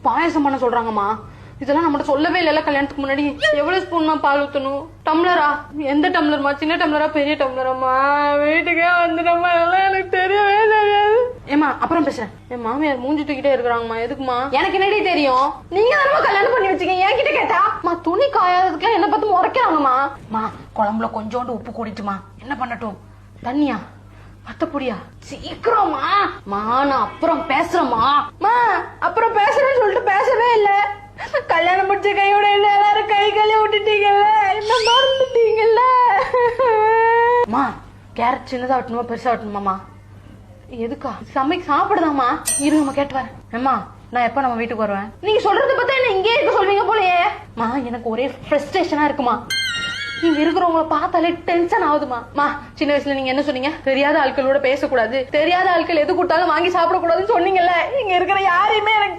பாயசம் பண்ண சொல்றாங்கம்மா. இதெல்லாம் நம்மகிட்ட சொல்லவே இல்ல கல்யாணத்துக்கு முன்னாடி. எவ்வளவு ஸ்பூன்மா பால் ஊத்தணும்? டம்ளரா? எந்த டம்ளர்மா? சின்ன டம்ளரா பெரிய டம்ளராமா? வீட்டுக்கே வந்துட்டோம்மா, எல்லாம் எனக்கு தெரியவே தெரியாது. ஏமா அப்புறம் பேசுறேன். என் மாமியார் மூஞ்சி தூக்கிட்டே இருக்கிறாங்கம்மா. எதுக்குமா? எனக்கு என்னடி தெரியும்? நீங்க தானே கல்யாணம் பண்ணி வச்சுக்கீங்க, என்கிட்ட கேட்டா? துணி காயாததுக்குலாம் என்ன பார்த்து முறைக்கிறாங்கம்மா. குழம்புல கொஞ்சோண்டு உப்பு கூடிட்டுமா. என்ன பண்ணட்டும்? தண்ணியா? பத்தப்பொடியா? சீக்கிரமா நான் அப்புறம் பேசுறேம்மா. அப்புறம் பேசுறேன்னு சொல்லிட்டு பேசவே இல்ல. கல்யாணம் முடிச்ச கையோட இல்ல, எல்லாரும் கை கையில விட்டுட்டீங்கல்ல, என்ன மறந்துட்டீங்கல்ல. கேரட் சின்னதா வெட்டணுமா பெருசா வெட்டணுமாமா? எதுக்கா? சாப்பிடுதாமா? இருங்கம்மா கேட்டு வரேன். அம்மா நான் எப்ப நம்ம வீட்டுக்கு வருவேன்? நீங்க சொல்றத பார்த்தா என்ன இங்கே இருக்க சொல்வீங்க போலயே. எனக்கு ஒரே ஃப்ரஸ்ட்ரேஷனா இருக்குமா. நீங்க இருக்கிறவங்கள பார்த்தாலே டென்ஷன் ஆகுதுமா. சின்ன வயசுல நீங்க என்ன சொன்னீங்க? தெரியாத ஆட்களோட பேசக்கூடாது, தெரியாத ஆட்கள் எது கொடுத்தாலும் வாங்கி சாப்பிடக்கூடாதுன்னு சொன்னீங்கல்ல. இங்க இருக்கிற யாரையுமே எனக்கு